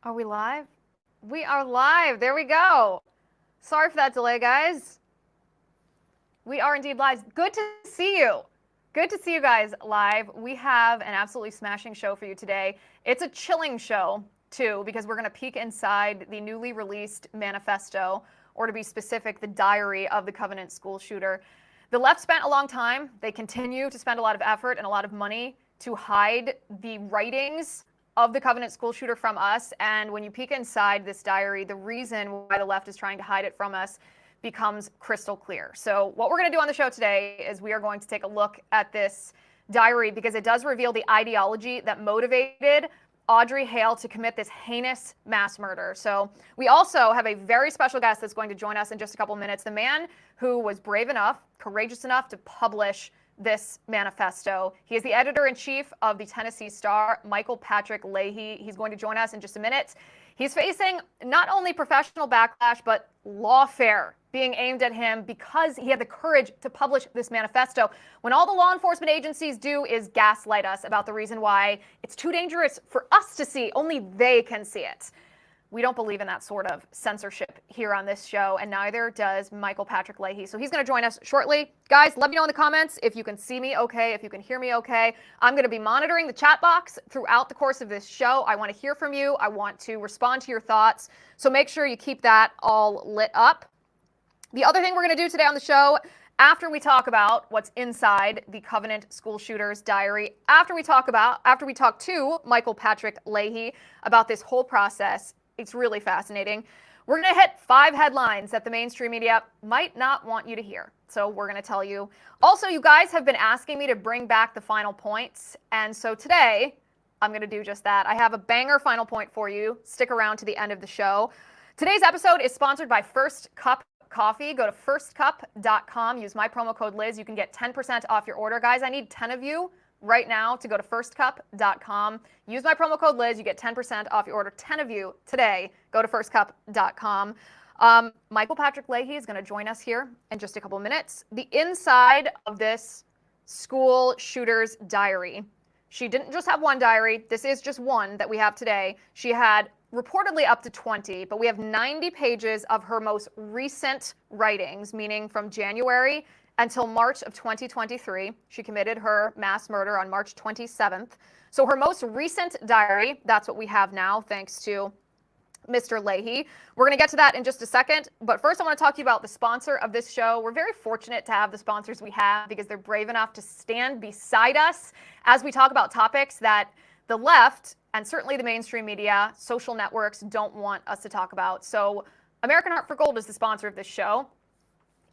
Are we live? We are live. There we go. Sorry for that delay, guys. We are indeed live. Good to see you. Good to see you guys live. We have an absolutely smashing show for you today. It's a chilling show, too, because we're going to peek inside the newly released Manifesto, or to be specific, the diary of the Covenant school shooter. The left spent a long time. They continue to spend a lot of effort and a lot of money to hide the writings of the Covenant school shooter from us. And when you peek inside this diary, the reason why the left is trying to hide it from us becomes crystal clear. So what we're going to do on the show today is we are going to take a look at this diary because it does reveal the ideology that motivated Audrey Hale to commit this heinous mass murder. So we also have a very special guest that's going to join us in just a couple minutes. The man who was brave enough, courageous enough to publish this manifesto. He is the editor-in-chief of the Tennessee Star, Patrick Leahy. He's going to join us in just a minute. He's facing not only professional backlash, but lawfare being aimed at him because he had the courage to publish this manifesto when all the law enforcement agencies do is gaslight us about the reason why it's too dangerous for us to see. Only they can see it. We don't believe in that sort of censorship here on this show, and neither does Patrick Leahy. So he's going to join us shortly. Guys, let me know in the comments if you can see me okay, if you can hear me okay. I'm going to be monitoring the chat box throughout the course of this show. I want to hear from you. I want to respond to your thoughts. So make sure you keep that all lit up. The other thing we're going to do today on the show, after we talk about what's inside the Covenant school shooter's diary, after we talk to Patrick Leahy about this whole process, it's really fascinating. We're going to hit 5 headlines that the mainstream media might not want you to hear. So we're going to tell you. Also, you guys have been asking me to bring back the final points. And so today, I'm going to do just that. I have a banger final point for you. Stick around to the end of the show. Today's episode is sponsored by First Cup Coffee. Go to firstcup.com. Use my promo code Liz. You can get 10% off your order. Guys, I need 10 of you right now to go to firstcup.com. Use my promo code Liz. You get 10% off your order. 10 of you today. Go to firstcup.com. Patrick Leahy is going to join us here in just a couple minutes. The inside of this school shooter's diary. She didn't just have one diary. This is just one that we have today. She had reportedly up to 20, but we have 90 pages of her most recent writings, meaning from January until March of 2023. She committed her mass murder on March 27th. So her most recent diary, that's what we have now, thanks to Mr. Leahy. We're going to get to that in just a second. But first, I want to talk to you about the sponsor of this show. We're very fortunate to have the sponsors we have because they're brave enough to stand beside us as we talk about topics that the left and certainly the mainstream media, social networks don't want us to talk about. So American Heart for Gold is the sponsor of this show.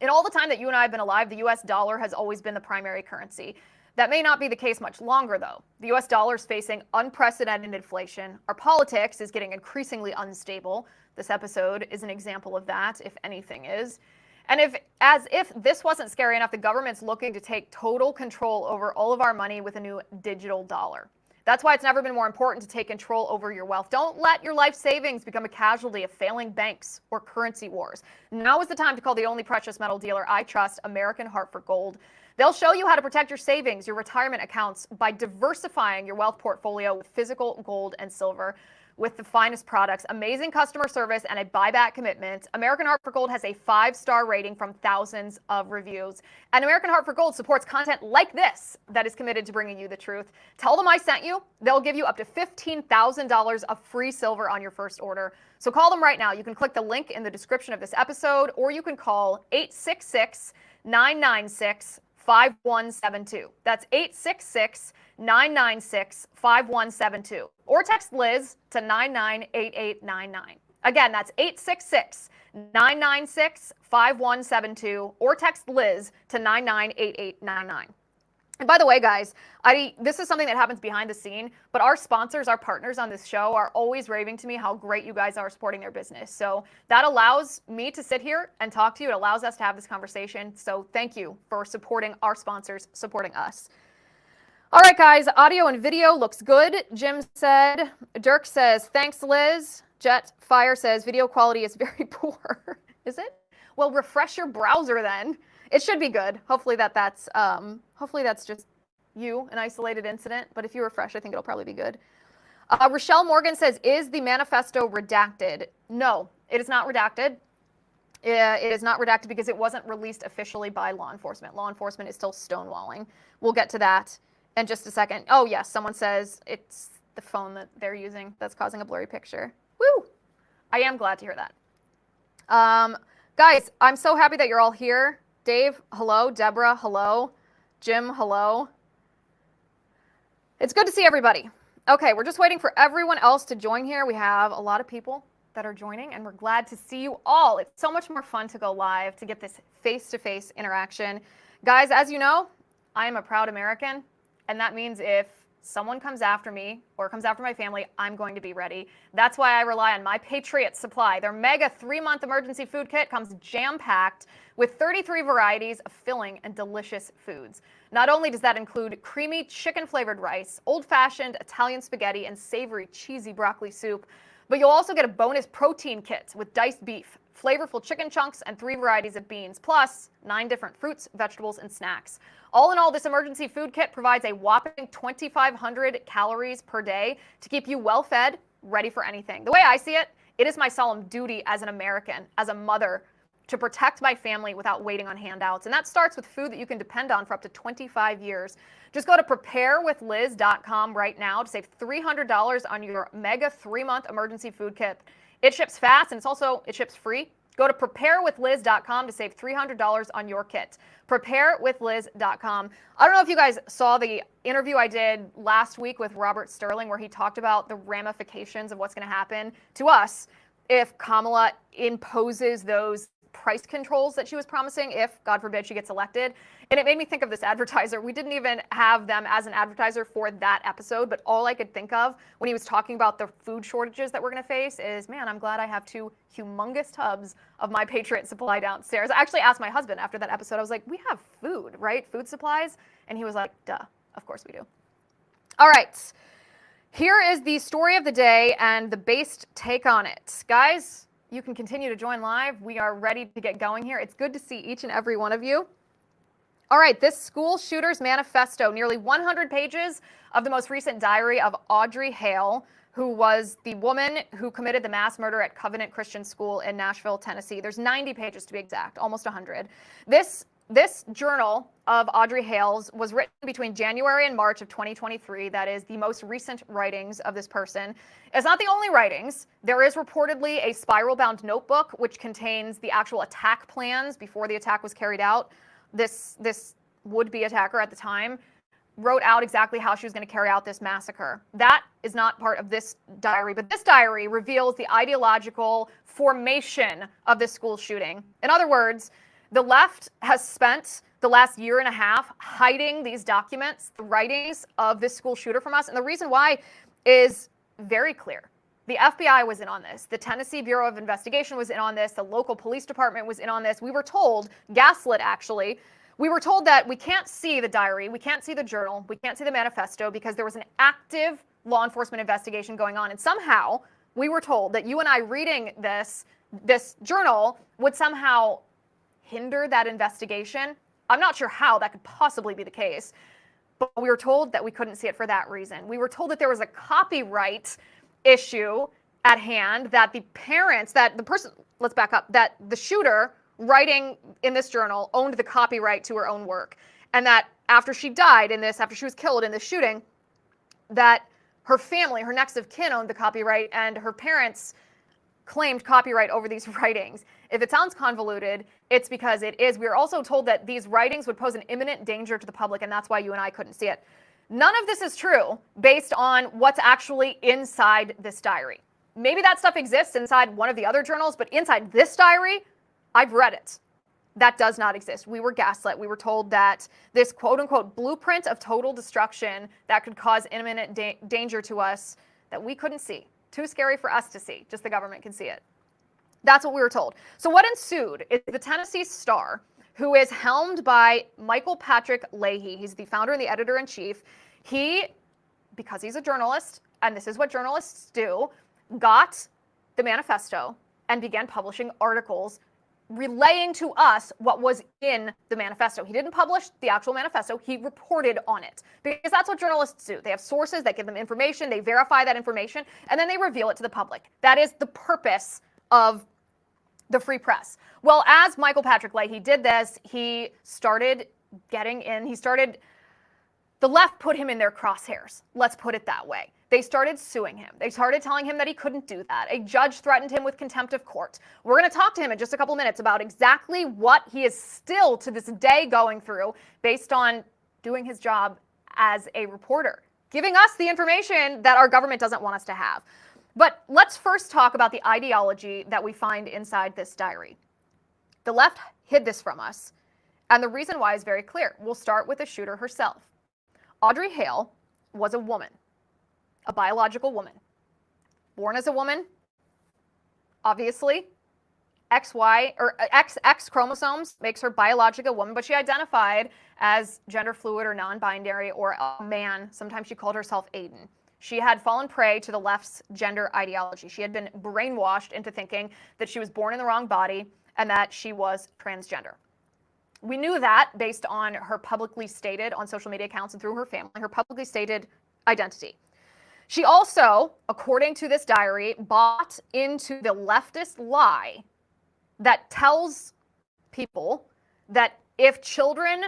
In all the time that you and I have been alive, the US dollar has always been the primary currency. That may not be the case much longer, though. The US dollar is facing unprecedented inflation. Our politics is getting increasingly unstable. This episode is an example of that, if anything is. And as if this wasn't scary enough, the government's looking to take total control over all of our money with a new digital dollar. That's why it's never been more important to take control over your wealth. Don't let your life savings become a casualty of failing banks or currency wars. Now is the time to call the only precious metal dealer I trust, American Heart for Gold. They'll show you how to protect your savings, your retirement accounts by diversifying your wealth portfolio with physical gold and silver. With the finest products, amazing customer service, and a buyback commitment, American Heart for Gold has a 5-star rating from thousands of reviews. And American Heart for Gold supports content like this that is committed to bringing you the truth. Tell them I sent you. They'll give you up to $15,000 of free silver on your first order. So call them right now. You can click the link in the description of this episode, or you can call 866-996-5172. That's 866-996-5172. Or text Liz to 998899. Again, that's 866-996-5172. Or text Liz to 998899. And by the way, guys, this is something that happens behind the scene, but our sponsors, our partners on this show are always raving to me how great you guys are supporting their business. So that allows me to sit here and talk to you. It allows us to have this conversation. So thank you for supporting our sponsors, supporting us. All right, guys, audio and video looks good. Jim said. Dirk says, thanks, Liz. Jetfire says, video quality is very poor. Is it? Well, refresh your browser then. It should be good. Hopefully that's just you, an isolated incident. But if you refresh, I think it'll probably be good. Rochelle Morgan says, is the manifesto redacted? No, it is not redacted. It is not redacted because it wasn't released officially by law enforcement. Law enforcement is still stonewalling. We'll get to that in just a second. Oh, yes, someone says it's the phone that they're using that's causing a blurry picture. Woo! I am glad to hear that. Guys, I'm so happy that you're all here. Dave, hello. Deborah, hello. Jim, hello. It's good to see everybody. Okay, we're just waiting for everyone else to join here. We have a lot of people that are joining, and we're glad to see you all. It's so much more fun to go live, to get this face-to-face interaction. Guys, as you know, I am a proud American, and that means if someone comes after me or comes after my family, I'm going to be ready. That's why I rely on my Patriot Supply. Their mega 3-month emergency food kit comes jam-packed with 33 varieties of filling and delicious foods. Not only does that include creamy chicken-flavored rice, old-fashioned Italian spaghetti, and savory cheesy broccoli soup, but you'll also get a bonus protein kit with diced beef, flavorful chicken chunks, and 3 varieties of beans, plus 9 different fruits, vegetables, and snacks. All in all, this emergency food kit provides a whopping 2,500 calories per day to keep you well-fed, ready for anything. The way I see it, it is my solemn duty as an American, as a mother, to protect my family without waiting on handouts. And that starts with food that you can depend on for up to 25 years. Just go to preparewithliz.com right now to save $300 on your mega 3-month emergency food kit. It ships fast and it ships free. Go to preparewithliz.com to save $300 on your kit. Preparewithliz.com. I don't know if you guys saw the interview I did last week with Robert Sterling where he talked about the ramifications of what's going to happen to us if Kamala imposes those price controls that she was promising if, God forbid, she gets elected. And it made me think of this advertiser. We didn't even have them as an advertiser for that episode, but all I could think of when he was talking about the food shortages that we're going to face is, man, I'm glad I have 2 humongous tubs of my Patriot Supply downstairs. I actually asked my husband after that episode, I was like, we have food, right? Food supplies? And he was like, duh, of course we do. All right. Here is the story of the day and the based take on it. Guys, you can continue to join live. We are ready to get going here. It's good to see each and every one of you. All right, this school shooter's manifesto, nearly 100 pages of the most recent diary of Audrey Hale, who was the woman who committed the mass murder at Covenant Christian School in Nashville, Tennessee. There's 90 pages to be exact, almost 100. This journal of Audrey Hale's was written between January and March of 2023. That is the most recent writings of this person. It's not the only writings. There is reportedly a spiral-bound notebook which contains the actual attack plans before the attack was carried out. This would-be attacker at the time wrote out exactly how she was going to carry out this massacre. That is not part of this diary, but this diary reveals the ideological formation of this school shooting. In other words, the left has spent the last year and a half hiding these documents, the writings of this school shooter from us. And the reason why is very clear. The FBI was in on this. The Tennessee Bureau of Investigation was in on this. The local police department was in on this. We were told, gaslit actually, we were told that we can't see the diary, we can't see the journal, we can't see the manifesto because there was an active law enforcement investigation going on. And somehow we were told that you and I reading this journal would somehow hinder that investigation. I'm not sure how that could possibly be the case, but we were told that we couldn't see it for that reason. We were told that there was a copyright issue at hand, that the parents, that the person, let's back up, that the shooter writing in this journal owned the copyright to her own work. And that after she died in this, after she was killed in this shooting, that her family, her next of kin owned the copyright and her parents claimed copyright over these writings. If it sounds convoluted, it's because it is. We were also told that these writings would pose an imminent danger to the public, and that's why you and I couldn't see it. None of this is true based on what's actually inside this diary. Maybe that stuff exists inside one of the other journals, but inside this diary, I've read it. That does not exist. We were gaslit. We were told that this quote-unquote blueprint of total destruction that could cause imminent danger to us that we couldn't see. Too scary for us to see. Just the government can see it. That's what we were told. So what ensued is the Tennessee Star, who is helmed by Michael Patrick Leahy. He's the founder and the editor-in-chief. He, because he's a journalist, and this is what journalists do, got the manifesto and began publishing articles relaying to us what was in the manifesto. He didn't publish the actual manifesto. He reported on it because that's what journalists do. They have sources that give them information, they verify that information, and then they reveal it to the public. That is the purpose of the free press. Well, as Michael Patrick Leahy did this, he started the left put him in their crosshairs. Let's put it that way. They started suing him. They started telling him that he couldn't do that. A judge threatened him with contempt of court. We're going to talk to him in just a couple minutes about exactly what he is still to this day going through based on doing his job as a reporter, giving us the information that our government doesn't want us to have. But let's first talk about the ideology that we find inside this diary. The left hid this from us, and the reason why is very clear. We'll start with the shooter herself. Audrey Hale was a woman, a biological woman, born as a woman, obviously. X chromosomes makes her biological woman, but she identified as gender fluid or non-binary or a man. Sometimes she called herself Aiden. She had fallen prey to the left's gender ideology. She had been brainwashed into thinking that she was born in the wrong body and that she was transgender. We knew that based on her publicly stated, on social media accounts and through her family, her publicly stated identity. She also, according to this diary, bought into the leftist lie that tells people that if children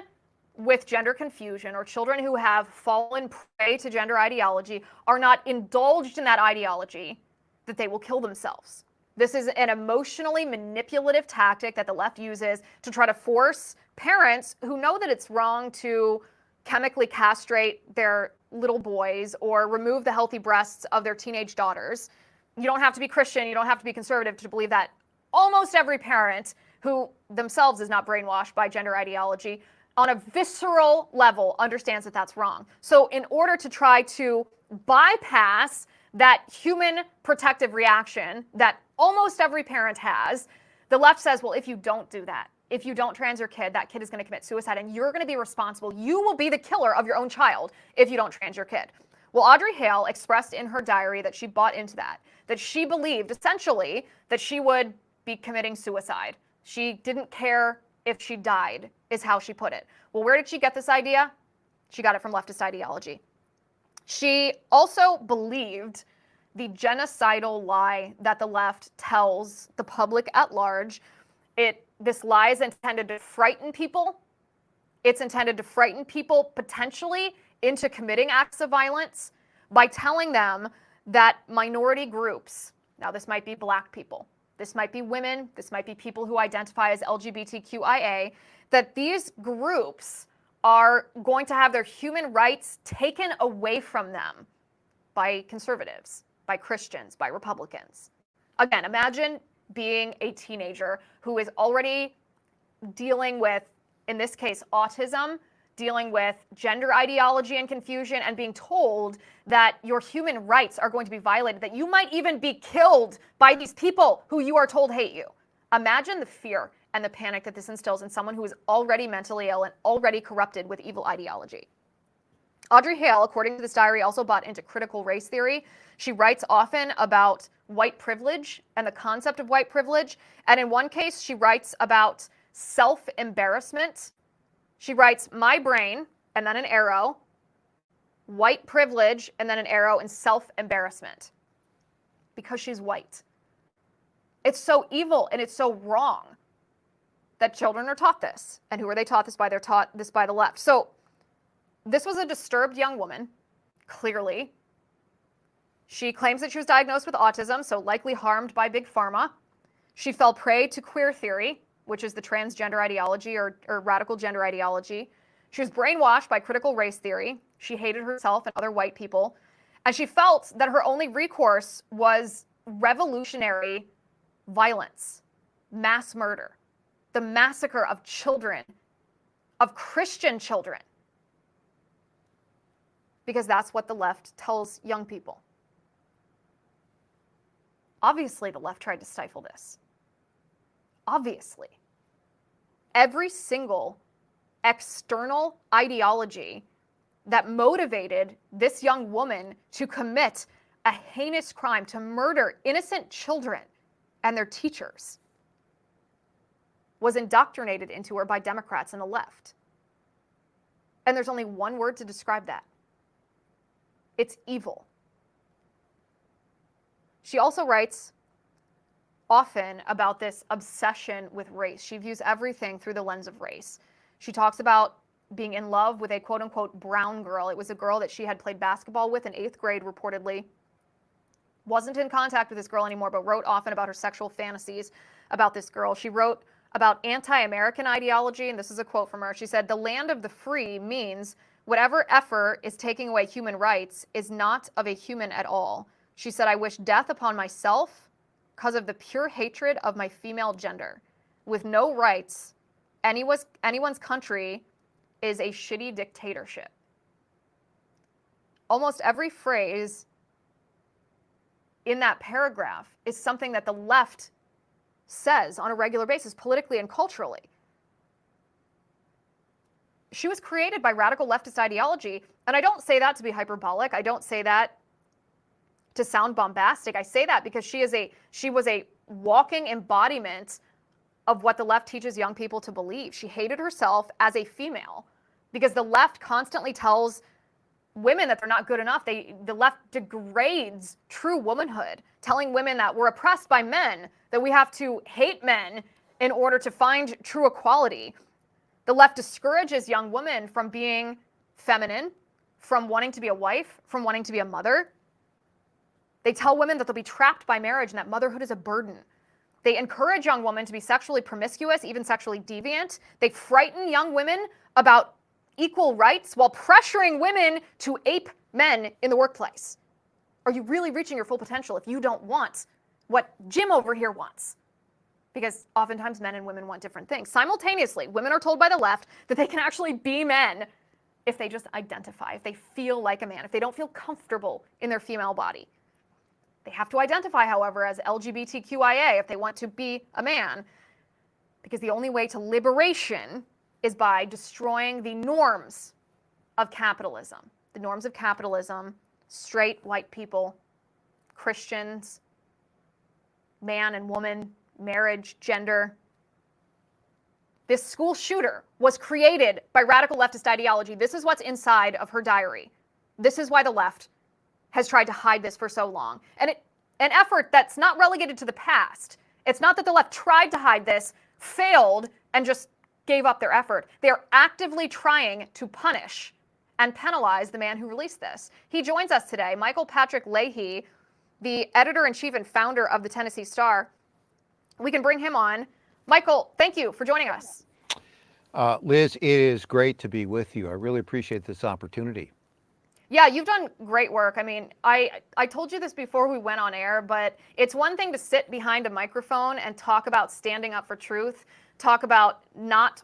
with gender confusion or children who have fallen prey to gender ideology are not indulged in that ideology, that they will kill themselves. This is an emotionally manipulative tactic that the left uses to try to force parents who know that it's wrong to chemically castrate their little boys or remove the healthy breasts of their teenage daughters. You don't have to be Christian, you don't have to be conservative to believe that. Almost every parent who themselves is not brainwashed by gender ideology on a visceral level understands that that's wrong. So in order to try to bypass that human protective reaction that almost every parent has, the left says, well, if you don't do that, if you don't trans your kid, that kid is going to commit suicide and you're going to be responsible. You will be the killer of your own child if you don't trans your kid. Well, Audrey Hale expressed in her diary that she bought into that she believed essentially that she would be committing suicide. She didn't care if she died, is how she put it. Well, where did she get this idea? She got it from leftist ideology. She also believed the genocidal lie that the left tells the public at large. This lie is intended to frighten people. It's intended to frighten people potentially into committing acts of violence by telling them that minority groups, now this might be black people, this might be women, this might be people who identify as LGBTQIA, that these groups are going to have their human rights taken away from them by conservatives, by Christians, by Republicans. Again, imagine being a teenager who is already dealing with, in this case, autism, dealing with gender ideology and confusion, and being told that your human rights are going to be violated, that you might even be killed by these people who you are told hate you. Imagine the fear and the panic that this instills in someone who is already mentally ill and already corrupted with evil ideology. Audrey Hale, according to this diary, also bought into critical race theory. She writes often about white privilege and the concept of white privilege. And in one case, she writes about self-embarrassment. She writes, my brain, and then an arrow, white privilege, and then an arrow, and self-embarrassment. Because she's white. It's so evil and it's so wrong that children are taught this. And who are they taught this by? They're taught this by the left. So this was a disturbed young woman, clearly. She claims that she was diagnosed with autism, so likely harmed by Big Pharma. She fell prey to queer theory, which is the transgender ideology or radical gender ideology. She was brainwashed by critical race theory. She hated herself and other white people. And she felt that her only recourse was revolutionary violence, mass murder, the massacre of children, of Christian children. Because that's what the left tells young people. Obviously, the left tried to stifle this. Obviously. Every single external ideology that motivated this young woman to commit a heinous crime, to murder innocent children and their teachers. was indoctrinated into her by Democrats and the left. And there's only one word to describe that. It's evil. She also writes often about this obsession with race. She views everything through the lens of race. She talks about being in love with a quote-unquote brown girl. It was a girl that she had played basketball with in 8th grade, reportedly. Wasn't in contact with this girl anymore, but wrote often about her sexual fantasies about this girl. She wrote about anti-American ideology, and this is a quote from her. She said, "The land of the free means whatever effort is taking away human rights is not of a human at all." She said, "I wish death upon myself because of the pure hatred of my female gender. With no rights, anyone's country is a shitty dictatorship." Almost every phrase in that paragraph is something that the left says on a regular basis, politically and culturally. She was created by radical leftist ideology, and I don't say that to be hyperbolic. I don't say that to sound bombastic. I say that because she was a walking embodiment of what the left teaches young people to believe. She hated herself as a female because the left constantly tells women that they're not good enough. The left degrades true womanhood, telling women that we're oppressed by men, that we have to hate men in order to find true equality. The left discourages young women from being feminine, from wanting to be a wife, from wanting to be a mother. They tell women that they'll be trapped by marriage and that motherhood is a burden. They encourage young women to be sexually promiscuous, even sexually deviant. They frighten young women about equal rights while pressuring women to ape men in the workplace. Are you really reaching your full potential if you don't want what Jim over here wants? Because oftentimes men and women want different things. Simultaneously, women are told by the left that they can actually be men if they just identify, if they feel like a man, if they don't feel comfortable in their female body. They have to identify, however, as LGBTQIA if they want to be a man, because the only way to liberation is by destroying the norms of capitalism. The norms of capitalism, straight white people, Christians, man and woman, marriage, gender. This school shooter was created by radical leftist ideology. This is what's inside of her diary. This is why the left has tried to hide this for so long. And an effort that's not relegated to the past. It's not that the left tried to hide this, failed, and just gave up their effort. They're actively trying to punish and penalize the man who released this. He joins us today, Michael Patrick Leahy, the editor-in-chief and founder of the Tennessee Star. We can bring him on. Michael, thank you for joining us. Liz, it is great to be with you. I really appreciate this opportunity. Yeah, you've done great work. I mean, I told you this before we went on air, but it's one thing to sit behind a microphone and talk about standing up for truth, talk about not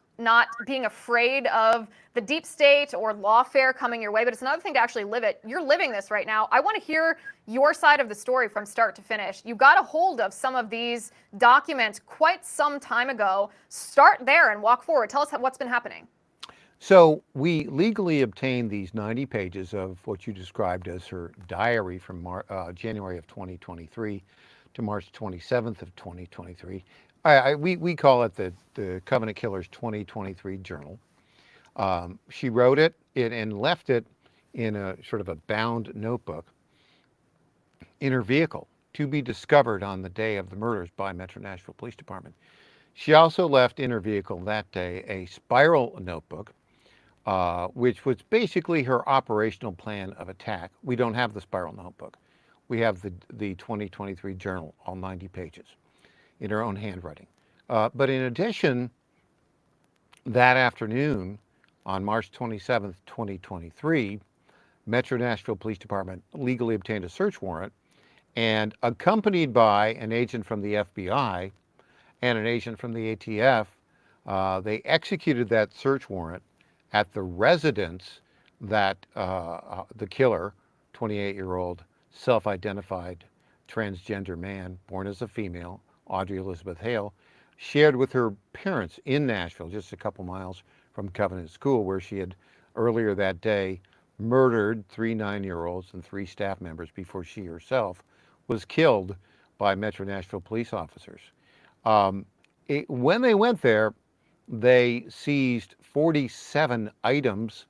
being afraid of the deep state or lawfare coming your way, but it's another thing to actually live it. You're living this right now. I want to hear your side of the story from start to finish. You got a hold of some of these documents quite some time ago. Start there and walk forward. Tell us what's been happening. So we legally obtained these 90 pages of what you described as her diary from January of 2023 to March 27th of 2023. We call it the Covenant Killers 2023 Journal. She wrote it and left it in a sort of a bound notebook in her vehicle to be discovered on the day of the murders by Metro Nashville Police Department. She also left in her vehicle that day a spiral notebook, which was basically her operational plan of attack. We don't have the spiral notebook. We have the 2023 journal, all 90 pages, in her own handwriting. But in addition, that afternoon, on March 27th, 2023, Metro Nashville Police Department legally obtained a search warrant, and accompanied by an agent from the FBI and an agent from the ATF, they executed that search warrant at the residence that the killer, 28-year-old self-identified transgender man, born as a female, Audrey Elizabeth Hale, shared with her parents in Nashville, just a couple miles from Covenant School, where she had earlier that day murdered 3 9-year-olds and 3 staff members before she herself was killed by Metro Nashville police officers. When they went there, they seized 47 items,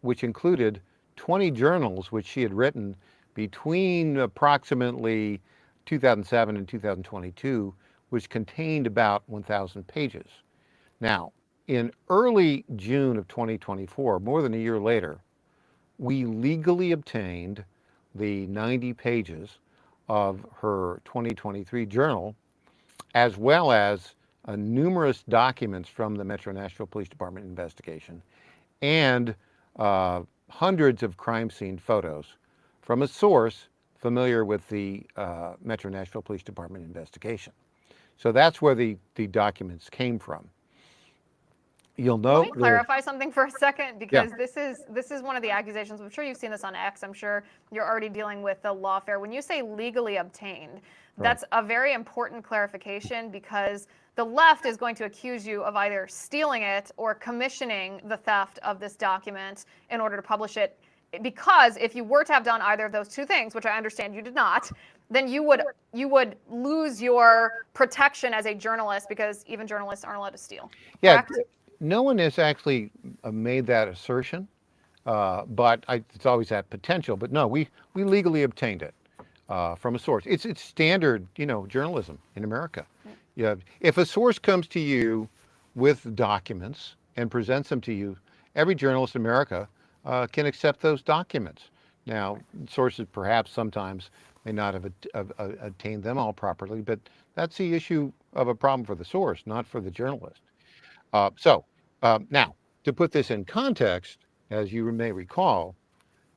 which included 20 journals which she had written between approximately 2007 and 2022, which contained about 1,000 pages. Now, in early June of 2024, more than a year later, we legally obtained the 90 pages of her 2023 journal, as well as numerous documents from the Metro Nashville Police Department investigation and hundreds of crime scene photos from a source familiar with the Metro Nashville Police Department investigation. So that's where the documents came from. You'll Let note me clarify something for a second, Yeah. because this is one of the accusations. I'm sure you've seen this on X. I'm sure you're already dealing with the lawfare. When you say legally obtained, that's a very important clarification, because the left is going to accuse you of either stealing it or commissioning the theft of this document in order to publish it. Because if you were to have done either of those two things, which I understand you did not, then you would lose your protection as a journalist, because even journalists aren't allowed to steal. Yeah, Correct? no one has actually made that assertion, but it's always that potential. But no, we legally obtained it from a source. It's standard, journalism in America. Yeah, if a source comes to you with documents and presents them to you, every journalist in America can accept those documents. Now, sources perhaps sometimes may not have obtained them all properly, but that's the issue of a problem for the source, not for the journalist. Now, to put this in context, as you may recall,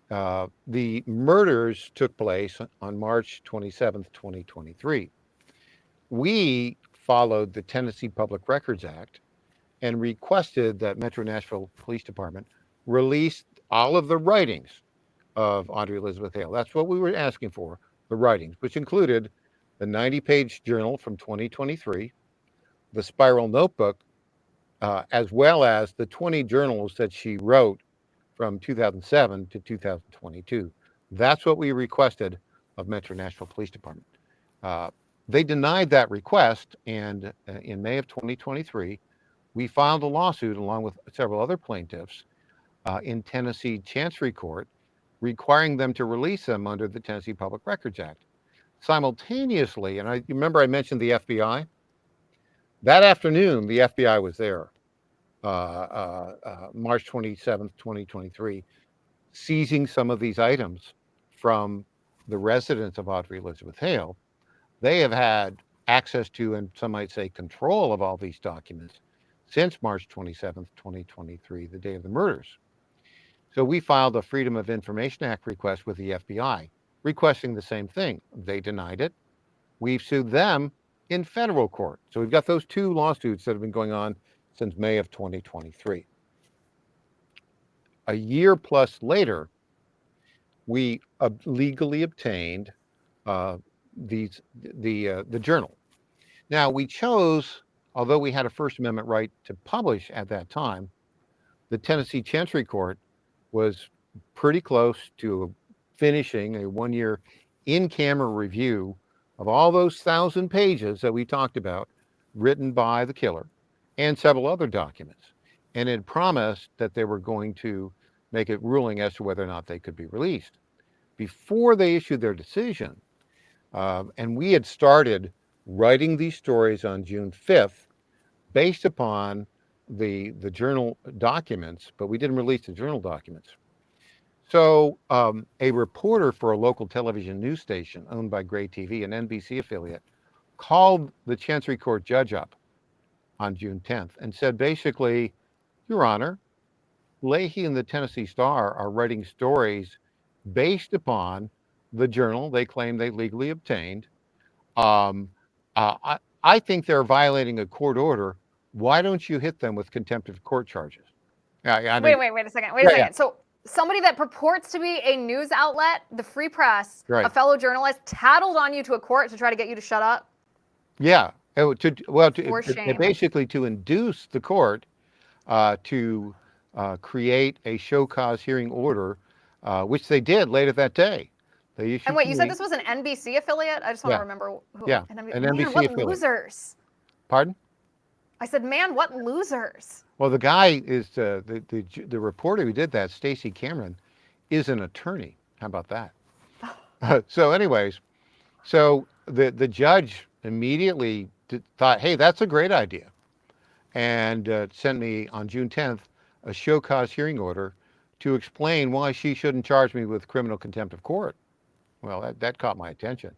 the murders took place on March 27th, 2023. We followed the Tennessee Public Records Act and requested that Metro Nashville Police Department release all of the writings of Audrey Elizabeth Hale. That's what we were asking for, the writings, which included the 90-page journal from 2023, the spiral notebook, as well as the 20 journals that she wrote from 2007 to 2022. That's what we requested of Metro Nashville Police Department. They denied that request, and in May of 2023, we filed a lawsuit along with several other plaintiffs in Tennessee Chancery Court, requiring them to release them under the Tennessee Public Records Act. Simultaneously, and I remember I mentioned the FBI. That afternoon, the FBI was there, March 27th, 2023, seizing some of these items from the residence of Audrey Elizabeth Hale. They have had access to, and some might say control of, all these documents since March 27th, 2023, the day of the murders. So we filed a Freedom of Information Act request with the FBI, requesting the same thing. They denied it. We've sued them in federal court. So we've got those two lawsuits that have been going on since May of 2023. A year plus later, we legally obtained the journal. Now, we chose, although we had a First Amendment right to publish at that time, the Tennessee Chancery Court was pretty close to finishing a one-year in-camera review of all those 1,000 pages that we talked about, written by the killer, and several other documents, and had promised that they were going to make a ruling as to whether or not they could be released. Before they issued their decision, and we had started writing these stories on June 5th based upon the journal documents, but we didn't release the journal documents. So a reporter for a local television news station owned by Gray TV, an NBC affiliate, called the Chancery Court judge up on June 10th and said, basically, Your Honor, Leahy and the Tennessee Star are writing stories based upon the journal they claim they legally obtained. I think they're violating a court order. Why don't you hit them with contempt of court charges? Wait a second. Wait a second. So somebody that purports to be a news outlet, the Free Press, a fellow journalist, tattled on you to a court to try to get you to shut up? Yeah. Basically to induce the court to create a show cause hearing order, which they did later that day. And wait, you said this was an NBC affiliate? I just want to remember who. Yeah, an NBC affiliate. Losers. Pardon? I said, man, what losers. Well, the guy is the reporter who did that, Stacey Cameron, is an attorney. How about that? So, anyways, so the judge immediately thought, hey, that's a great idea, and sent me on June 10th a show cause hearing order to explain why she shouldn't charge me with criminal contempt of court. Well, that caught my attention.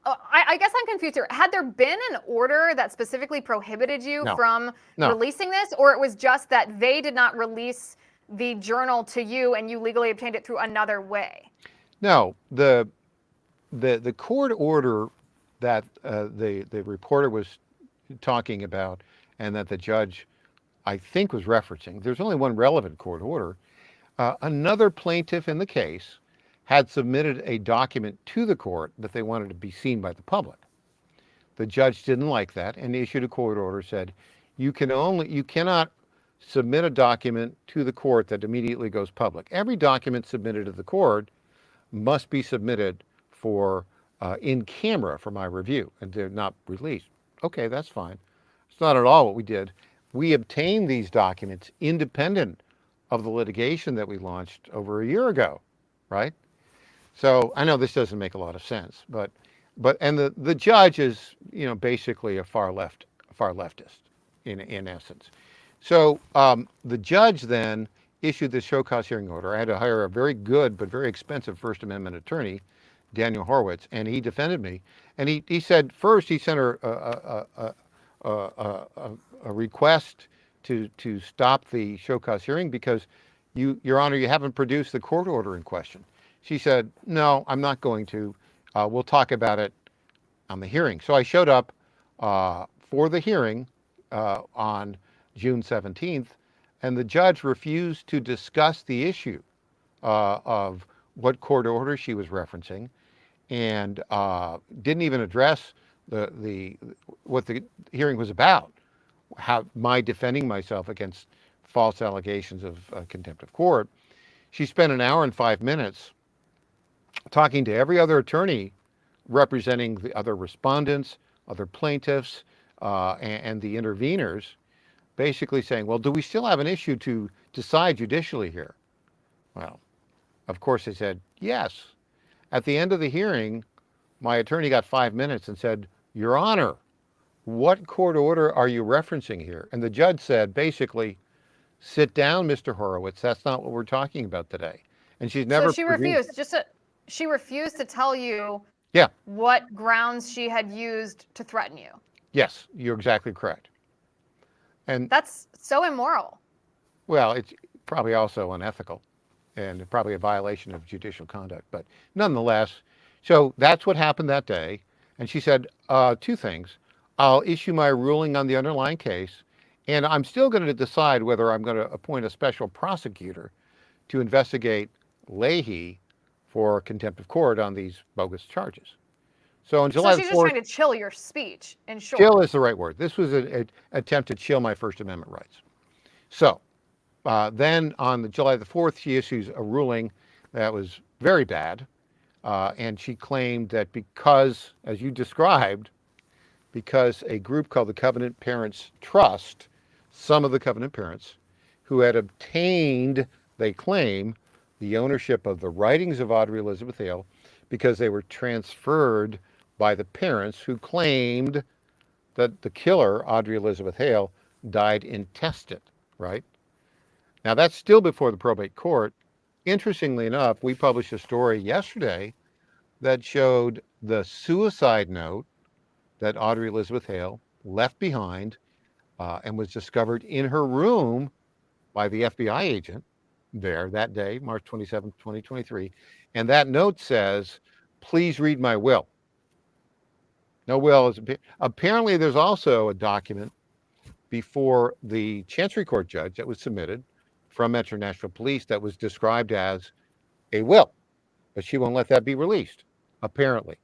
I guess I'm confused here. Had there been an order that specifically prohibited you No, from no, releasing this, or it was just that they did not release the journal to you and you legally obtained it through another way? no. The court order that the reporter was talking about and that the judge, I think, was referencing, there's only one relevant court order. Another plaintiff in the case had submitted a document to the court that they wanted to be seen by the public. The judge didn't like that and issued a court order, said, you cannot submit a document to the court that immediately goes public. Every document submitted to the court must be submitted for in camera for my review, and they're not released. Okay, that's fine. It's not at all what we did. We obtained these documents independent of the litigation that we launched over a year ago, right? So I know this doesn't make a lot of sense, but and the judge is, basically a far leftist in essence. So the judge then issued this show cause hearing order. I had to hire a very good but very expensive First Amendment attorney, Daniel Horowitz, and he defended me. And he said first he sent her a request to stop the show cause hearing because Your Honor, you haven't produced the court order in question. She said, no, I'm not going to. We'll talk about it on the hearing. So I showed up for the hearing on June 17th, and the judge refused to discuss the issue of what court order she was referencing, and didn't even address what the hearing was about, how my defending myself against false allegations of contempt of court. She spent an hour and 5 minutes talking to every other attorney representing the other respondents, other plaintiffs, and the interveners, basically saying, well, do we still have an issue to decide judicially here? Well, of course they said, yes. At the end of the hearing, my attorney got 5 minutes and said, Your Honor, what court order are you referencing here? And the judge said, basically, sit down, Mr. Horowitz. That's not what we're talking about today. And she's never. So she refused. She refused to tell you. Yeah. What grounds she had used to threaten you. Yes, you're exactly correct. And that's so immoral. Well, it's probably also unethical, and probably a violation of judicial conduct. But nonetheless, so that's what happened that day. And she said two things. I'll issue my ruling on the underlying case, and I'm still going to decide whether I'm going to appoint a special prosecutor to investigate Leahy for contempt of court on these bogus charges. So on July 4th... So she's just trying to chill your speech, in short. Chill is the right word. This was an attempt to chill my First Amendment rights. So then on July the 4th, she issues a ruling that was very bad. And she claimed that because, as you described, because a group called the Covenant Parents Trust, some of the Covenant parents, who had obtained, they claim, the ownership of the writings of Audrey Elizabeth Hale because they were transferred by the parents who claimed that the killer, Audrey Elizabeth Hale, died intestate, right? Now, that's still before the probate court. Interestingly enough, we published a story yesterday that showed the suicide note that Audrey Elizabeth Hale left behind and was discovered in her room by the FBI agent there that day, March 27, 2023. And that note says, please read my will. No will is apparently there's also a document before the Chancery Court judge that was submitted from Metro Nashville Police that was described as a will, but she won't let that be released, apparently.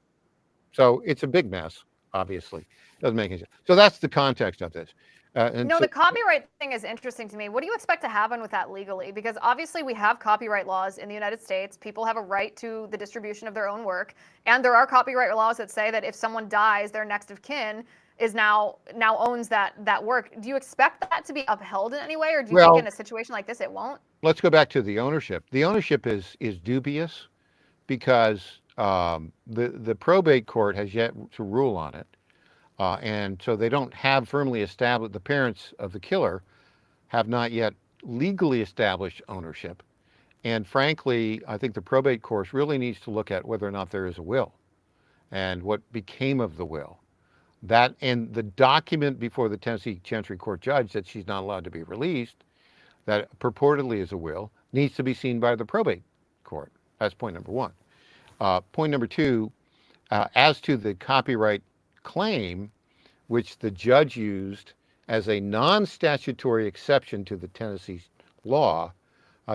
So it's a big mess, obviously. Doesn't make any sense. So that's the context of this. The copyright thing is interesting to me. What do you expect to happen with that legally? Because obviously we have copyright laws in the United States. People have a right to the distribution of their own work. And there are copyright laws that say that if someone dies, their next of kin is now owns that work. Do you expect that to be upheld in any way, or do you think in Well, a situation like this it won't? let's go back to the ownership. The ownership is dubious because the probate court has yet to rule on it, and so they don't have firmly established. The parents of the killer have not yet legally established ownership. And frankly, I think the probate court really needs to look at whether or not there is a will and what became of the will. That and the document before the Tennessee Chancery Court judge that she's not allowed to be released, that purportedly is a will, needs to be seen by the probate court. That's point number one. Point number two, as to the copyright claim, which the judge used as a non-statutory exception to the Tennessee law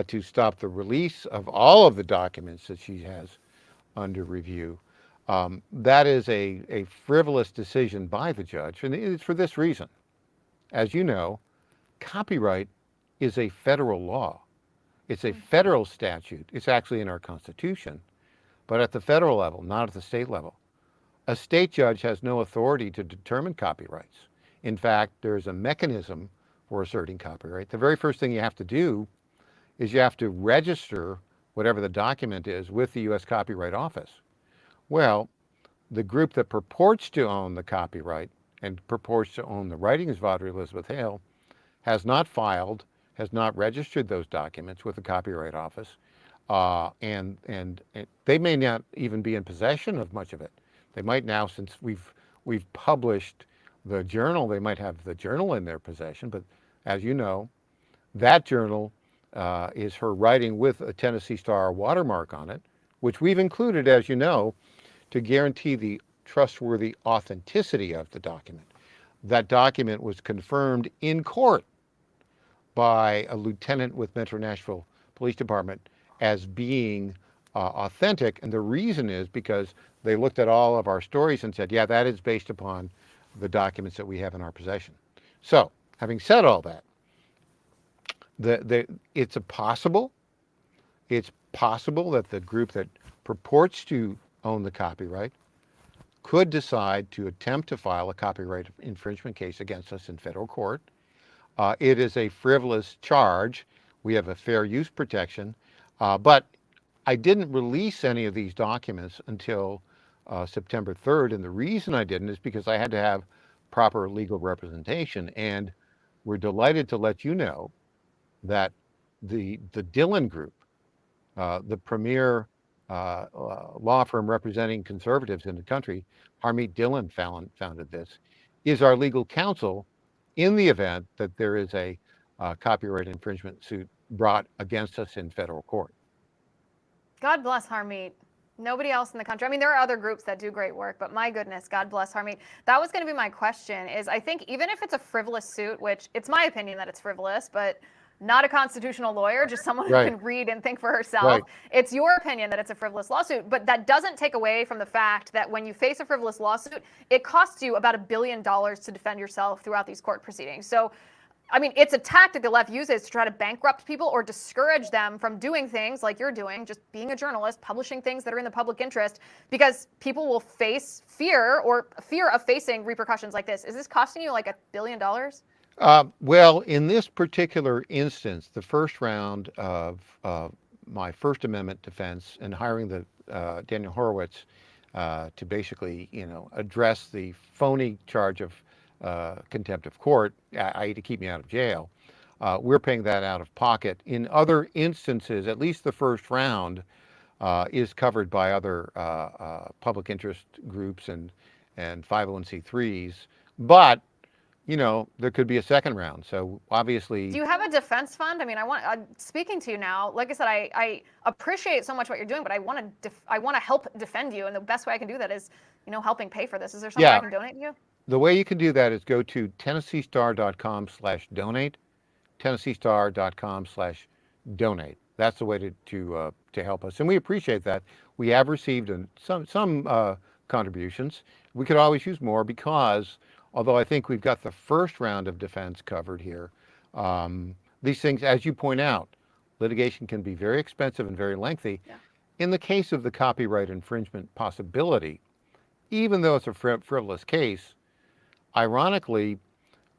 to stop the release of all of the documents that she has under review. That is a frivolous decision by the judge, and it's for this reason. As you know, copyright is a federal law. It's a federal statute. It's actually in our Constitution, but at the federal level, not at the state level. A state judge has no authority to determine copyrights. In fact, there's a mechanism for asserting copyright. The very first thing you have to do is you have to register whatever the document is with the U.S. Copyright Office. Well, the group that purports to own the copyright and purports to own the writings of Audrey Elizabeth Hale has not filed, has not registered those documents with the Copyright Office, and they may not even be in possession of much of it. They might now, since we've published the journal, they might have the journal in their possession. But as you know, that journal is her writing with a Tennessee Star watermark on it, which we've included, as you know, to guarantee the trustworthy authenticity of the document. That document was confirmed in court by a lieutenant with Metro Nashville Police Department as being authentic. And the reason is because they looked at all of our stories and said, yeah, that is based upon the documents that we have in our possession. So, having said all that, it's possible that the group that purports to own the copyright could decide to attempt to file a copyright infringement case against us in federal court. It is a frivolous charge. We have a fair use protection, but I didn't release any of these documents until September 3rd, and the reason I didn't is because I had to have proper legal representation, and we're delighted to let you know that the Dillon Group, the premier law firm representing conservatives in the country, Harmeet Dillon founded this, is our legal counsel in the event that there is a copyright infringement suit brought against us in federal court. God bless Harmeet. Nobody else in the country. I mean, there are other groups that do great work, but my goodness, God bless Harmeet. That was going to be my question, is I think even if it's a frivolous suit, which it's my opinion that it's frivolous, but not a constitutional lawyer, just someone who can read and think for herself. Right. It's your opinion that it's a frivolous lawsuit, but that doesn't take away from the fact that when you face a frivolous lawsuit, it costs you about $1 billion to defend yourself throughout these court proceedings. So, I mean, it's a tactic the left uses to try to bankrupt people or discourage them from doing things like you're doing, just being a journalist, publishing things that are in the public interest, because people will face fear of facing repercussions like this. Is this costing you like $1 billion? Well, in this particular instance, the first round of my First Amendment defense and hiring the Daniel Horowitz to basically, address the phony charge of contempt of court, i.e. to keep me out of jail, we're paying that out of pocket. In other instances, at least the first round is covered by other public interest groups and 501c3s, but there could be a second round. So obviously, do you have a defense fund? I mean, speaking to you now. Like I said, I appreciate so much what you're doing, but I want to help defend you, and the best way I can do that is, helping pay for this. Is there something I can donate to you? The way you can do that is go to TennesseeStar.com/donate. TennesseeStar.com/donate. That's the way to help us, and we appreciate that. We have received some contributions. We could always use more because, although I think we've got the first round of defense covered here, these things, as you point out, litigation can be very expensive and very lengthy. Yeah. In the case of the copyright infringement possibility, even though it's a frivolous case, ironically,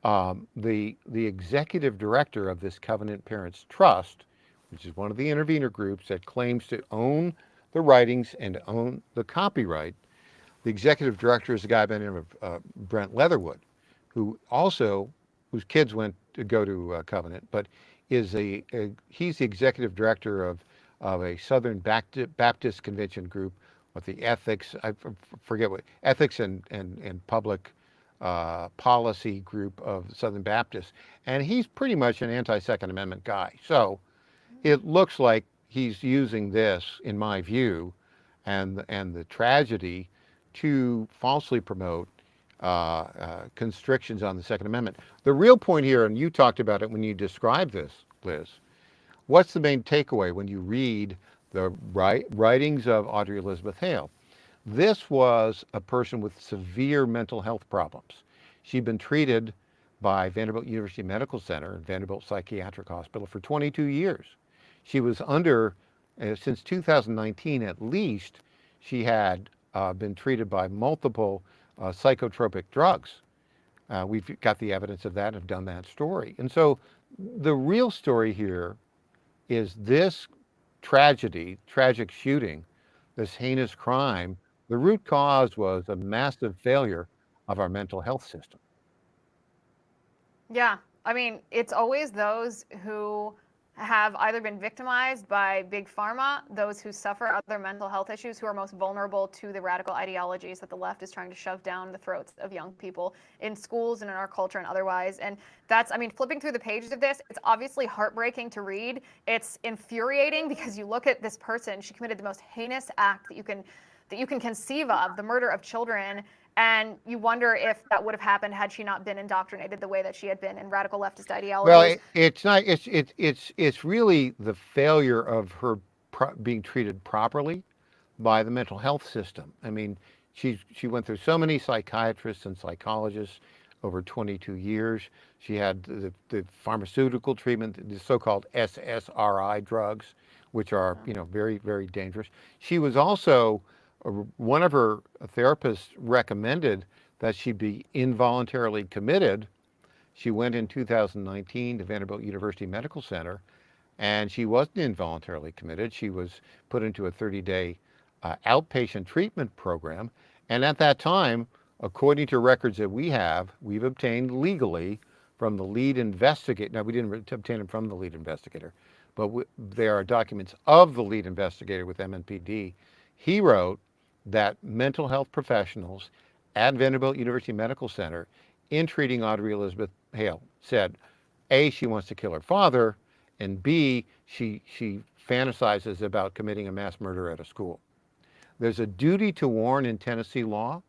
the executive director of this Covenant Parents Trust, which is one of the intervener groups that claims to own the writings and own the copyright, the executive director is a guy by the name of Brent Leatherwood, whose kids went to go to Covenant, but he's the executive director of a Southern Baptist Convention group with the ethics and public policy group of Southern Baptists, and he's pretty much an anti-Second Amendment guy. So it looks like he's using this, in my view, and the tragedy to falsely promote constrictions on the Second Amendment. The real point here, and you talked about it when you described this, Liz, what's the main takeaway when you read the writings of Audrey Elizabeth Hale? This was a person with severe mental health problems. She'd been treated by Vanderbilt University Medical Center and Vanderbilt Psychiatric Hospital for 22 years. She was under, since 2019 at least, she had been treated by multiple psychotropic drugs. We've got the evidence of that and have done that story. And so the real story here is this tragic shooting, this heinous crime. The root cause was a massive failure of our mental health system. Yeah, I mean, it's always those who have either been victimized by big pharma, those who suffer other mental health issues, who are most vulnerable to the radical ideologies that the left is trying to shove down the throats of young people in schools and in our culture and otherwise. And that's, I mean, flipping through the pages of this, it's obviously heartbreaking to read. It's infuriating because you look at this person, she committed the most heinous act that you can conceive of, the murder of children. And you wonder if that would have happened had she not been indoctrinated the way that she had been in radical leftist ideologies. Well, it's not. It's really the failure of her being treated properly by the mental health system. I mean, she went through so many psychiatrists and psychologists over 22 years. She had the pharmaceutical treatment, the so-called SSRI drugs, which are very, very dangerous. She was also one of her therapists recommended that she be involuntarily committed. She went in 2019 to Vanderbilt University Medical Center, and she wasn't involuntarily committed. She was put into a 30-day outpatient treatment program. And at that time, according to records that we've obtained legally from the lead investigator. Now, we didn't obtain them from the lead investigator, but there are documents of the lead investigator with MNPD. He wrote that mental health professionals at Vanderbilt University Medical Center, in treating Audrey Elizabeth Hale, said, A, she wants to kill her father, and B, she fantasizes about committing a mass murder at a school. There's a duty to warn in Tennessee law,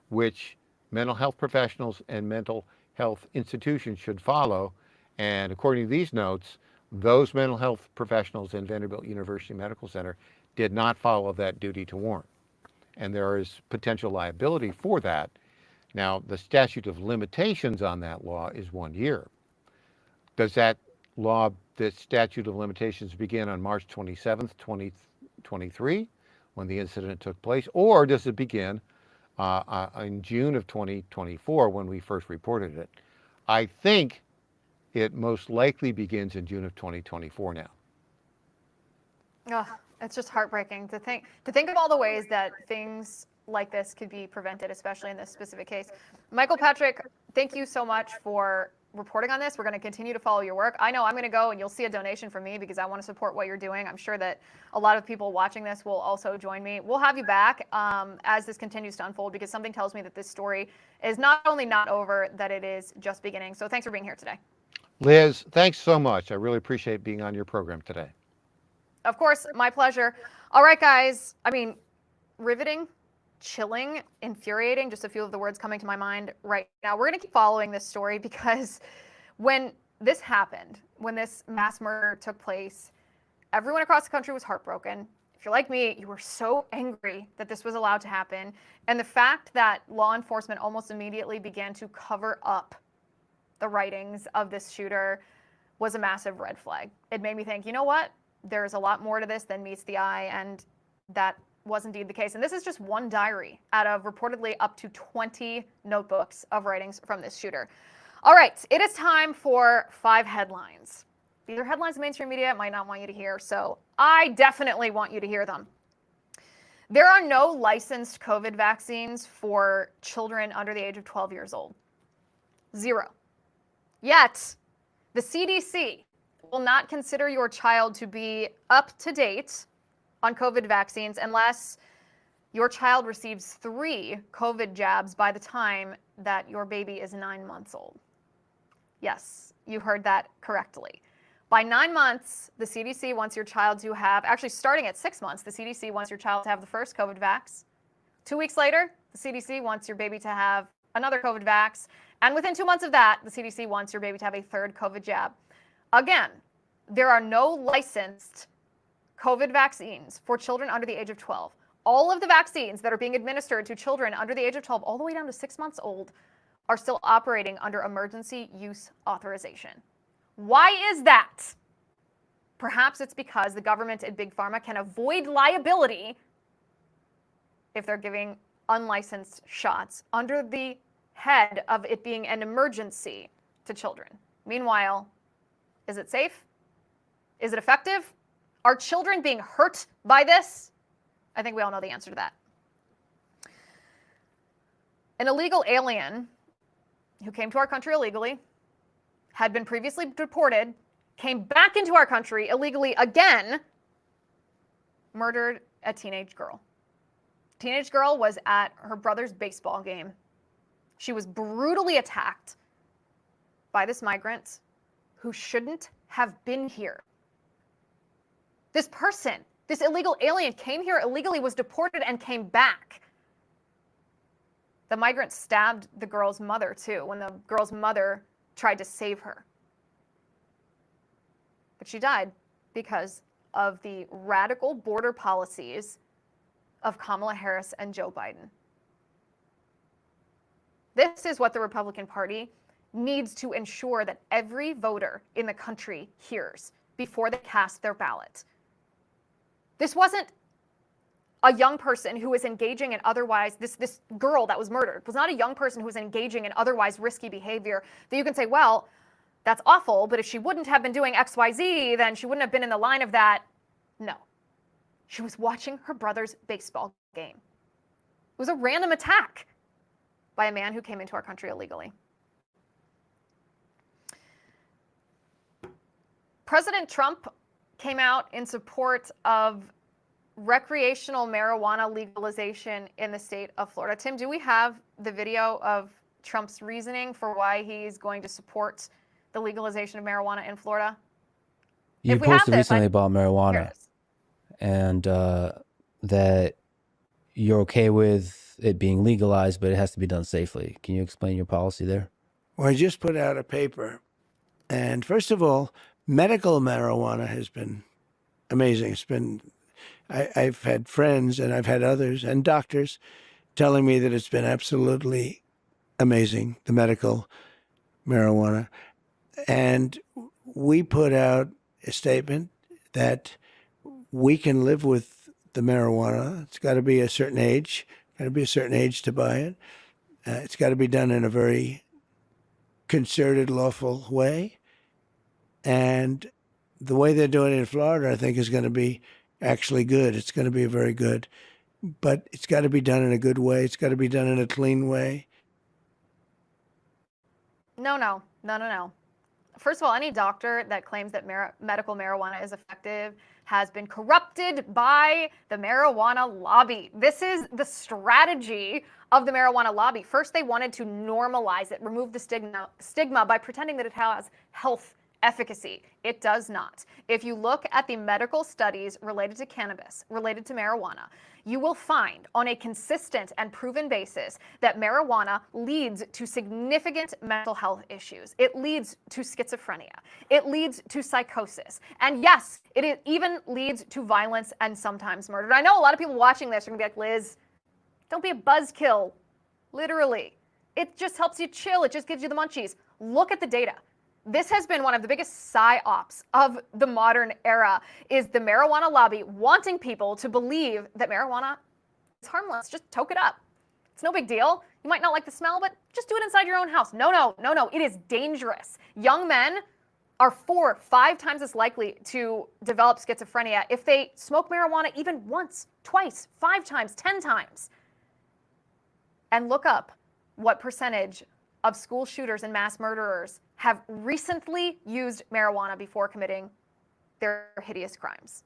which mental health professionals and mental health institutions should follow. And according to these notes, those mental health professionals in Vanderbilt University Medical Center did not follow that duty to warn. And there is potential liability for that. Now, the statute of limitations on that law is 1 year. Does that the statute of limitations begin on March 27th, 2023, when the incident took place, or does it begin in June of 2024 when we first reported it? I think it most likely begins in June of 2024 now. Ugh, it's just heartbreaking to think of all the ways that things like this could be prevented, especially in this specific case. Michael Patrick, thank you so much for reporting on this. We're going to continue to follow your work. I know I'm going to go and you'll see a donation from me because I want to support what you're doing. I'm sure that a lot of people watching this will also join me. We'll have you back as this continues to unfold because something tells me that this story is not only not over, that it is just beginning. So thanks for being here today. Liz, thanks so much. I really appreciate being on your program today. Of course, my pleasure. All right, guys. I mean, riveting, chilling, infuriating, just a few of the words coming to my mind right now. We're going to keep following this story because when this happened, when this mass murder took place, everyone across the country was heartbroken. If you're like me, you were so angry that this was allowed to happen. And the fact that law enforcement almost immediately began to cover up the writings of this shooter was a massive red flag. It made me think, you know what? There's a lot more to this than meets the eye, and that was indeed the case. And this is just one diary out of reportedly up to 20 notebooks of writings from this shooter. All right, it is time for 5 headlines. These are headlines the mainstream media might not want you to hear, so I definitely want you to hear them. There are no licensed COVID vaccines for children under the age of 12 years old. 0. Yet, the CDC will not consider your child to be up to date on COVID vaccines unless your child receives 3 COVID jabs by the time that your baby is 9 months old. Yes, you heard that correctly. By 9 months, the CDC wants your child to have, actually starting at 6 months, the CDC wants your child to have the first COVID vax. 2 weeks later, the CDC wants your baby to have another COVID vax. And within 2 months of that, the CDC wants your baby to have a third COVID jab. Again, there are no licensed COVID vaccines for children under the age of 12. All of the vaccines that are being administered to children under the age of 12, all the way down to 6 months old, are still operating under emergency use authorization. Why is that? Perhaps it's because the government and Big Pharma can avoid liability if they're giving unlicensed shots under the head of it being an emergency to children. Meanwhile, is it safe? Is it effective? Are children being hurt by this? I think we all know the answer to that. An illegal alien who came to our country illegally, had been previously deported, came back into our country illegally again, murdered a teenage girl. Teenage girl was at her brother's baseball game. She was brutally attacked by this migrant who shouldn't have been here. This person, this illegal alien, came here illegally, was deported, and came back. The migrant stabbed the girl's mother, too, when the girl's mother tried to save her. But she died because of the radical border policies of Kamala Harris and Joe Biden. This is what the Republican Party needs to ensure that every voter in the country hears before they cast their ballot. This wasn't a young person who was engaging in otherwise, this girl that was murdered was not a young person who was engaging in otherwise risky behavior that you can say, well, that's awful, but if she wouldn't have been doing XYZ, then she wouldn't have been in the line of that. No. She was watching her brother's baseball game. It was a random attack by a man who came into our country illegally. President Trump came out in support of recreational marijuana legalization in the state of Florida. Tim, do we have the video of Trump's reasoning for why he's going to support the legalization of marijuana in Florida? You posted recently about marijuana and that you're okay with it being legalized, but it has to be done safely. Can you explain your policy there? Well, I just put out a paper. And first of all, medical marijuana has been amazing. It's been, I've had friends and I've had others and doctors telling me that it's been absolutely amazing, the medical marijuana. And we put out a statement that we can live with the marijuana. It's got to be a certain age, got to be a certain age to buy it. It's got to be done in a very concerted, lawful way. And the way they're doing it in Florida, I think, is going to be actually good. It's going to be very good. But it's got to be done in a good way. It's got to be done in a clean way. No. First of all, any doctor that claims that medical marijuana is effective has been corrupted by the marijuana lobby. This is the strategy of the marijuana lobby. First, they wanted to normalize it, remove the stigma by pretending that it has health efficacy. It does not. If you look at the medical studies related to cannabis, related to marijuana, you will find on a consistent and proven basis that marijuana leads to significant mental health issues. It leads to schizophrenia. It leads to psychosis. And yes, it even leads to violence and sometimes murder. I know a lot of people watching this are going to be like, Liz, don't be a buzzkill. Literally. It just helps you chill. It just gives you the munchies. Look at the data. This has been one of the biggest psyops of the modern era, is the marijuana lobby wanting people to believe that marijuana is harmless. Just toke it up. It's no big deal. You might not like the smell, but just do it inside your own house. No. It is dangerous. Young men are 4, 5 times as likely to develop schizophrenia if they smoke marijuana even once, twice, 5 times, 10 times. And look up what percentage of school shooters and mass murderers have recently used marijuana before committing their hideous crimes.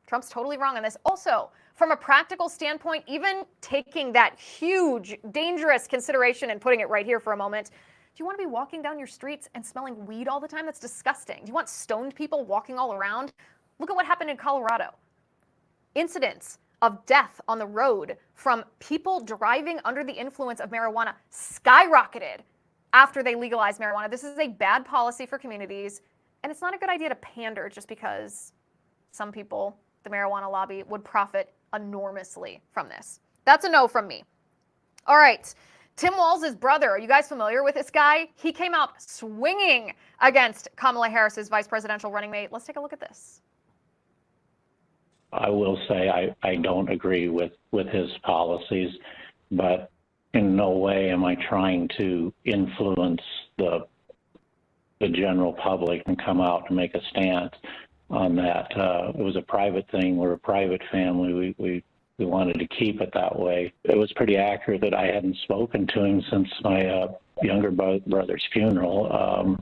Trump's totally wrong on this. Also, from a practical standpoint, even taking that huge, dangerous consideration and putting it right here for a moment, do you want to be walking down your streets and smelling weed all the time? That's disgusting. Do you want stoned people walking all around? Look at what happened in Colorado. Incidents of death on the road from people driving under the influence of marijuana skyrocketed after they legalized marijuana. This is a bad policy for communities, and it's not a good idea to pander just because some people, the marijuana lobby, would profit enormously from this. That's a no from me. All right. Tim Walz's brother, are you guys familiar with this guy? He came out swinging against Kamala Harris's vice presidential running mate. Let's take a look at this. I will say I don't agree with his policies, but in no way am I trying to influence the general public and come out and make a stance on that. It was a private thing. We're a private family. We wanted to keep it that way. It was pretty accurate that I hadn't spoken to him since my younger brother's funeral,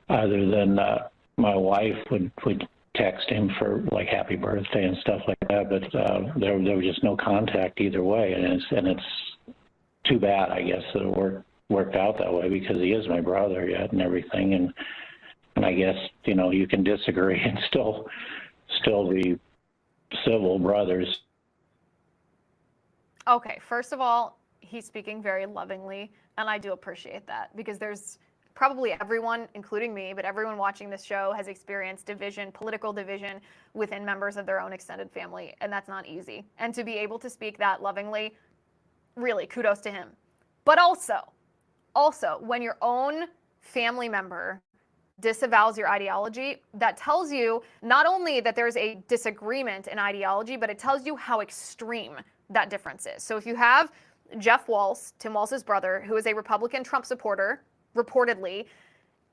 other than my wife would text him for like happy birthday and stuff like that, but there was just no contact either way, and it's too bad, I guess, that it worked out that way, because he is my brother yet and everything, and I guess, you know, you can disagree and still be civil brothers. Okay, first of all, he's speaking very lovingly, and I do appreciate that, because there's probably everyone, including me, but everyone watching this show has experienced division, political division within members of their own extended family, and that's not easy. And to be able to speak that lovingly, really, kudos to him. But also, when your own family member disavows your ideology, that tells you not only that there's a disagreement in ideology, but it tells you how extreme that difference is. So if you have Jeff Walz, Tim Walz's brother, who is a Republican Trump supporter, reportedly,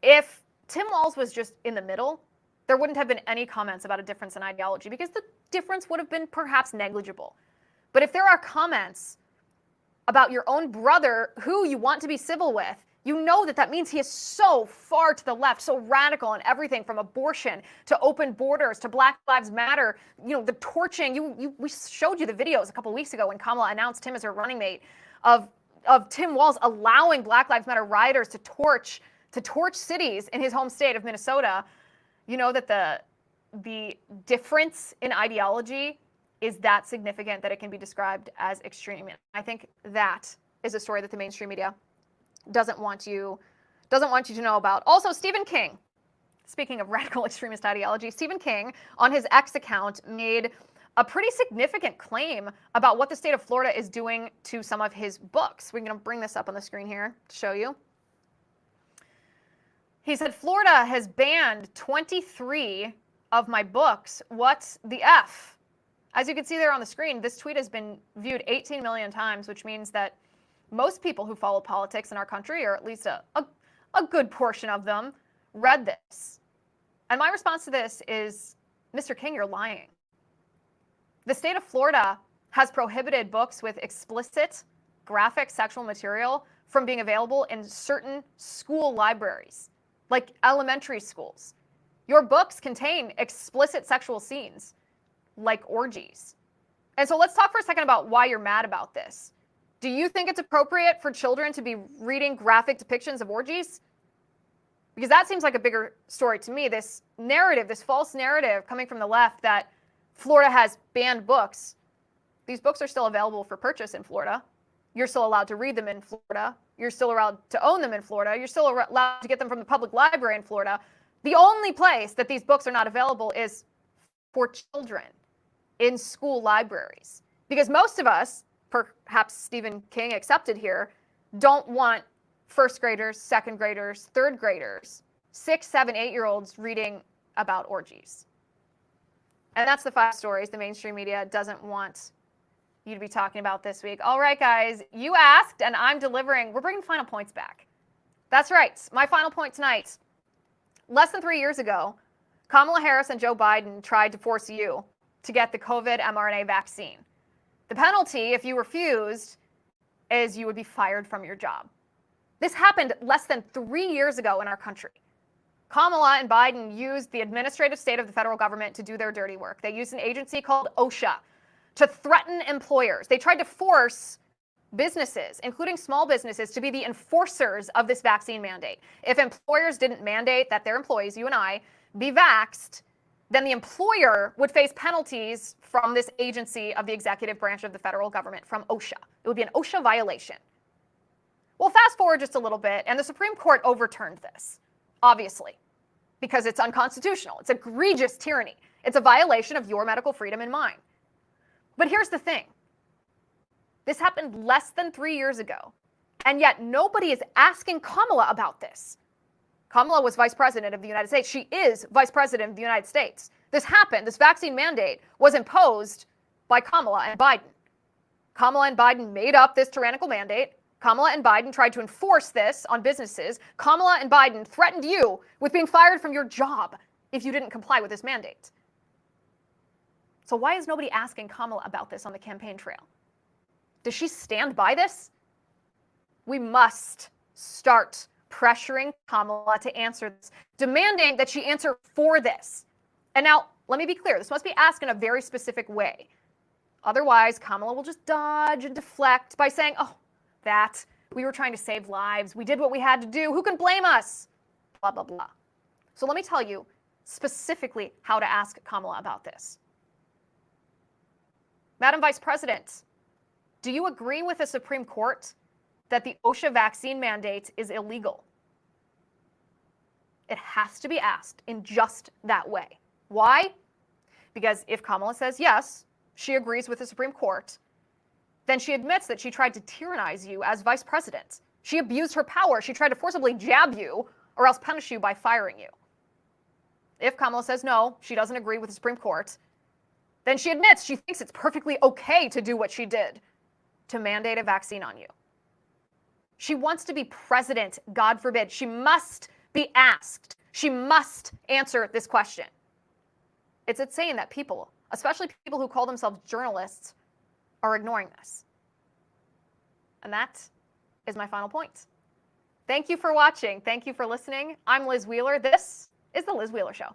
if Tim Walz was just in the middle, there wouldn't have been any comments about a difference in ideology, because the difference would have been perhaps negligible. But if there are comments about your own brother who you want to be civil with, you know that means he is so far to the left, so radical in everything from abortion to open borders to Black Lives Matter, you know, the torching. We showed you the videos a couple weeks ago when Kamala announced him as her running mate of Tim Walz allowing Black Lives Matter rioters to torch cities in his home state of Minnesota. You know that the difference in ideology is that significant that it can be described as extreme. I think that is a story that the mainstream media doesn't want you to know about. Also, Stephen King, speaking of radical extremist ideology, Stephen King on his X account made a pretty significant claim about what the state of Florida is doing to some of his books. We're going to bring this up on the screen here to show you. He said, Florida has banned 23 of my books. What the F? As you can see there on the screen, this tweet has been viewed 18 million times, which means that most people who follow politics in our country, or at least a good portion of them, read this. And my response to this is, Mr. King, you're lying. The state of Florida has prohibited books with explicit graphic sexual material from being available in certain school libraries, like elementary schools. Your books contain explicit sexual scenes, like orgies. And so let's talk for a second about why you're mad about this. Do you think it's appropriate for children to be reading graphic depictions of orgies? Because that seems like a bigger story to me. This narrative, this false narrative coming from the left that Florida has banned books. These books are still available for purchase in Florida. You're still allowed to read them in Florida. You're still allowed to own them in Florida. You're still allowed to get them from the public library in Florida. The only place that these books are not available is for children in school libraries. Because most of us, perhaps Stephen King accepted here, don't want first graders, second graders, third graders 6, 7, 8-year-olds reading about orgies. And that's the 5 stories the mainstream media doesn't want you to be talking about this week. All right, guys, you asked, and I'm delivering. We're bringing final points back. That's right. My final point tonight. Less than 3 years ago, Kamala Harris and Joe Biden tried to force you to get the COVID mRNA vaccine. The penalty, if you refused, is you would be fired from your job. This happened less than 3 years ago in our country. Kamala and Biden used the administrative state of the federal government to do their dirty work. They used an agency called OSHA to threaten employers. They tried to force businesses, including small businesses, to be the enforcers of this vaccine mandate. If employers didn't mandate that their employees, you and I, be vaxxed, then the employer would face penalties from this agency of the executive branch of the federal government, from OSHA. It would be an OSHA violation. Well, fast forward just a little bit, and the Supreme Court overturned this, obviously, because it's unconstitutional. It's egregious tyranny. It's a violation of your medical freedom and mine. But here's the thing. This happened less than 3 years ago, and yet nobody is asking Kamala about this. Kamala was vice president of the United States. She is vice president of the United States. This happened. This vaccine mandate was imposed by Kamala and Biden. Kamala and Biden made up this tyrannical mandate. Kamala and Biden tried to enforce this on businesses. Kamala and Biden threatened you with being fired from your job if you didn't comply with this mandate. So why is nobody asking Kamala about this on the campaign trail? Does she stand by this? We must start pressuring Kamala to answer this, demanding that she answer for this. And now, let me be clear, this must be asked in a very specific way. Otherwise, Kamala will just dodge and deflect by saying, oh, we were trying to save lives. We did what we had to do. Who can blame us? Blah, blah, blah. So let me tell you specifically how to ask Kamala about this. Madam Vice President, do you agree with the Supreme Court that the OSHA vaccine mandate is illegal? It has to be asked in just that way. Why? Because if Kamala says yes, she agrees with the Supreme Court, then she admits that she tried to tyrannize you as vice president. She abused her power. She tried to forcibly jab you or else punish you by firing you. If Kamala says no, she doesn't agree with the Supreme Court, then she admits she thinks it's perfectly okay to do what she did, to mandate a vaccine on you. She wants to be president, God forbid. She must be asked. She must answer this question. It's insane that people, especially people who call themselves journalists, are ignoring this. And that is my final point. Thank you for watching. Thank you for listening. I'm Liz Wheeler. This is The Liz Wheeler Show.